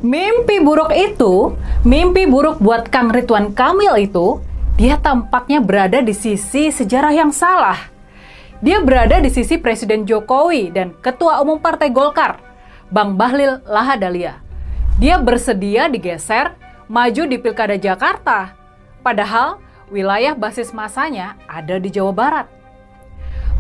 Mimpi buruk buat Kang Ridwan Kamil itu, dia tampaknya berada di sisi sejarah yang salah. Dia berada di sisi Presiden Jokowi dan Ketua Umum Partai Golkar, Bang Bahlil Lahadalia. Dia bersedia digeser maju di Pilkada Jakarta, padahal wilayah basis masanya ada di Jawa Barat.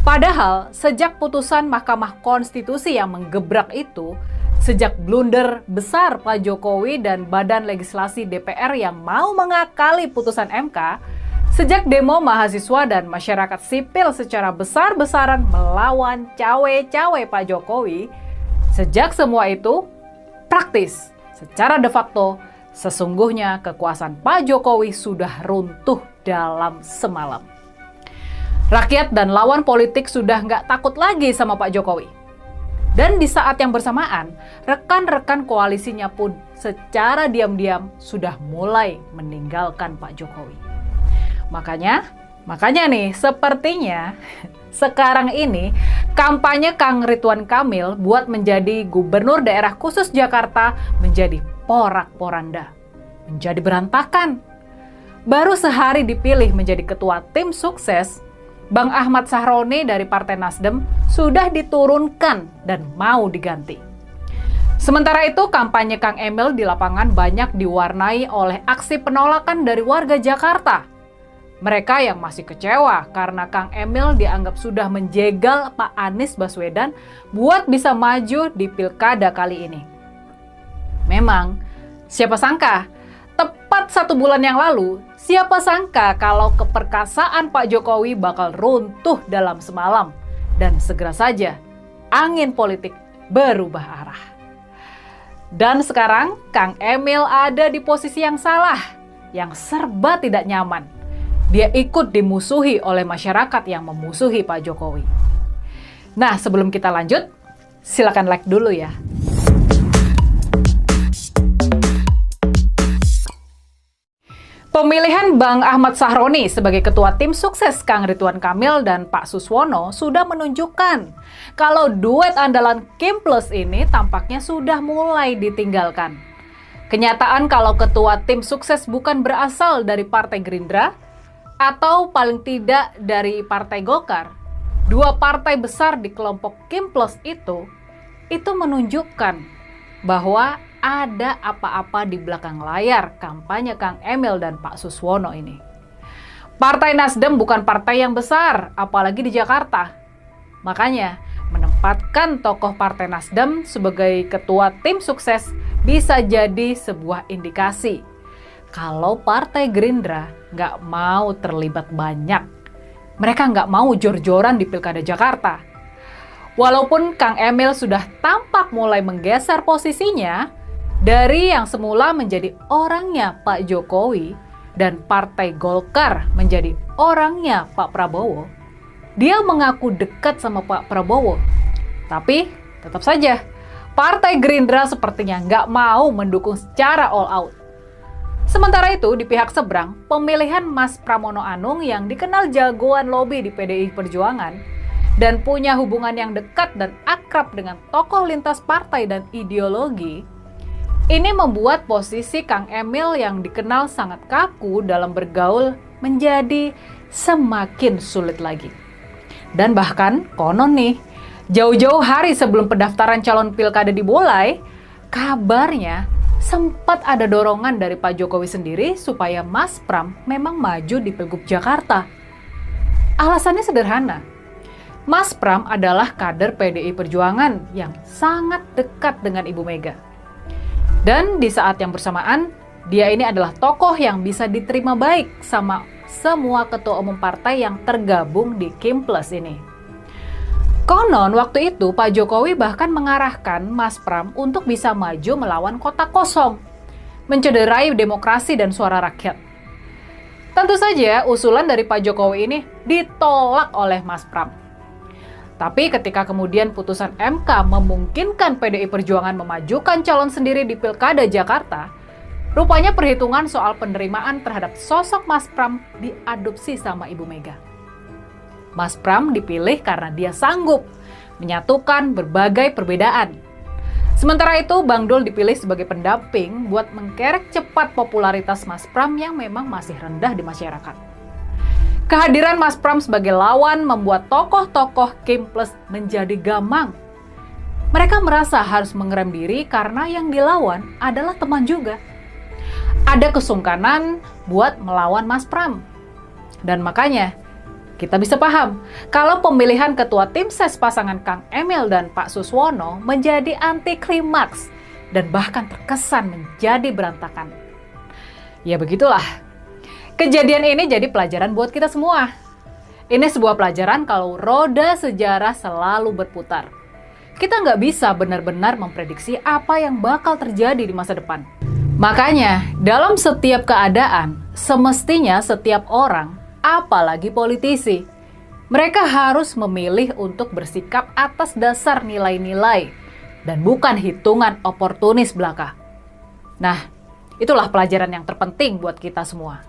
Padahal sejak putusan Mahkamah Konstitusi yang menggebrak itu, sejak blunder besar Pak Jokowi dan Badan Legislasi DPR yang mau mengakali putusan MK, sejak demo mahasiswa dan masyarakat sipil secara besar-besaran melawan cawe-cawe Pak Jokowi, sejak semua itu praktis, secara de facto, sesungguhnya kekuasaan Pak Jokowi sudah runtuh dalam semalam. Rakyat dan lawan politik sudah nggak takut lagi sama Pak Jokowi. Dan di saat yang bersamaan, rekan-rekan koalisinya pun secara diam-diam sudah mulai meninggalkan Pak Jokowi. Makanya nih, sepertinya sekarang ini kampanye Kang Ridwan Kamil buat menjadi gubernur daerah khusus Jakarta menjadi porak-poranda, menjadi berantakan. Baru sehari dipilih menjadi ketua tim sukses, Bang Ahmad Sahroni dari Partai Nasdem sudah diturunkan dan mau diganti. Sementara itu, kampanye Kang Emil di lapangan banyak diwarnai oleh aksi penolakan dari warga Jakarta. Mereka yang masih kecewa karena Kang Emil dianggap sudah menjegal Pak Anies Baswedan buat bisa maju di Pilkada kali ini. Memang, siapa sangka, tepat 1 bulan yang lalu, siapa sangka kalau keperkasaan Pak Jokowi bakal runtuh dalam semalam. Dan segera saja, angin politik berubah arah. Dan sekarang, Kang Emil ada di posisi yang salah, yang serba tidak nyaman. Dia ikut dimusuhi oleh masyarakat yang memusuhi Pak Jokowi. Nah, sebelum kita lanjut, silakan like dulu ya. Pemilihan Bang Ahmad Sahroni sebagai ketua tim sukses Kang Ridwan Kamil dan Pak Suswono sudah menunjukkan kalau duet andalan Kim Plus ini tampaknya sudah mulai ditinggalkan. Kenyataan kalau ketua tim sukses bukan berasal dari Partai Gerindra atau paling tidak dari Partai Golkar, dua partai besar di kelompok Kim Plus itu menunjukkan bahwa ada apa-apa di belakang layar kampanye Kang Emil dan Pak Suswono ini. Partai Nasdem bukan partai yang besar, apalagi di Jakarta. Makanya, menempatkan tokoh Partai Nasdem sebagai ketua tim sukses bisa jadi sebuah indikasi kalau Partai Gerindra nggak mau terlibat banyak. Mereka nggak mau jor-joran di Pilkada Jakarta. Walaupun Kang Emil sudah tampak mulai menggeser posisinya, dari yang semula menjadi orangnya Pak Jokowi dan Partai Golkar menjadi orangnya Pak Prabowo, dia mengaku dekat sama Pak Prabowo. Tapi tetap saja, Partai Gerindra sepertinya nggak mau mendukung secara all out. Sementara itu, di pihak seberang, pemilihan Mas Pramono Anung yang dikenal jagoan lobi di PDI Perjuangan dan punya hubungan yang dekat dan akrab dengan tokoh lintas partai dan ideologi, ini membuat posisi Kang Emil yang dikenal sangat kaku dalam bergaul menjadi semakin sulit lagi. Dan bahkan konon nih, jauh-jauh hari sebelum pendaftaran calon pilkada dimulai, kabarnya sempat ada dorongan dari Pak Jokowi sendiri supaya Mas Pram memang maju di Pilgub Jakarta. Alasannya sederhana. Mas Pram adalah kader PDI Perjuangan yang sangat dekat dengan Ibu Mega. Dan di saat yang bersamaan, dia ini adalah tokoh yang bisa diterima baik sama semua ketua umum partai yang tergabung di Kim Plus ini. Konon waktu itu Pak Jokowi bahkan mengarahkan Mas Pram untuk bisa maju melawan kota kosong, mencederai demokrasi dan suara rakyat. Tentu saja usulan dari Pak Jokowi ini ditolak oleh Mas Pram. Tapi ketika kemudian putusan MK memungkinkan PDI Perjuangan memajukan calon sendiri di Pilkada Jakarta, rupanya perhitungan soal penerimaan terhadap sosok Mas Pram diadopsi sama Ibu Mega. Mas Pram dipilih karena dia sanggup menyatukan berbagai perbedaan. Sementara itu, Bang Dul dipilih sebagai pendamping buat mengkerek cepat popularitas Mas Pram yang memang masih rendah di masyarakat. Kehadiran Mas Pram sebagai lawan membuat tokoh-tokoh Kim Plus menjadi gamang. Mereka merasa harus mengerem diri karena yang dilawan adalah teman juga. Ada kesungkanan buat melawan Mas Pram. Dan makanya kita bisa paham kalau pemilihan ketua tim ses pasangan Kang Emil dan Pak Suswono menjadi anti klimaks dan bahkan terkesan menjadi berantakan. Ya begitulah. Kejadian ini jadi pelajaran buat kita semua. Ini sebuah pelajaran kalau roda sejarah selalu berputar. Kita nggak bisa benar-benar memprediksi apa yang bakal terjadi di masa depan. Makanya, dalam setiap keadaan, semestinya setiap orang, apalagi politisi, mereka harus memilih untuk bersikap atas dasar nilai-nilai dan bukan hitungan oportunis belaka. Nah, itulah pelajaran yang terpenting buat kita semua.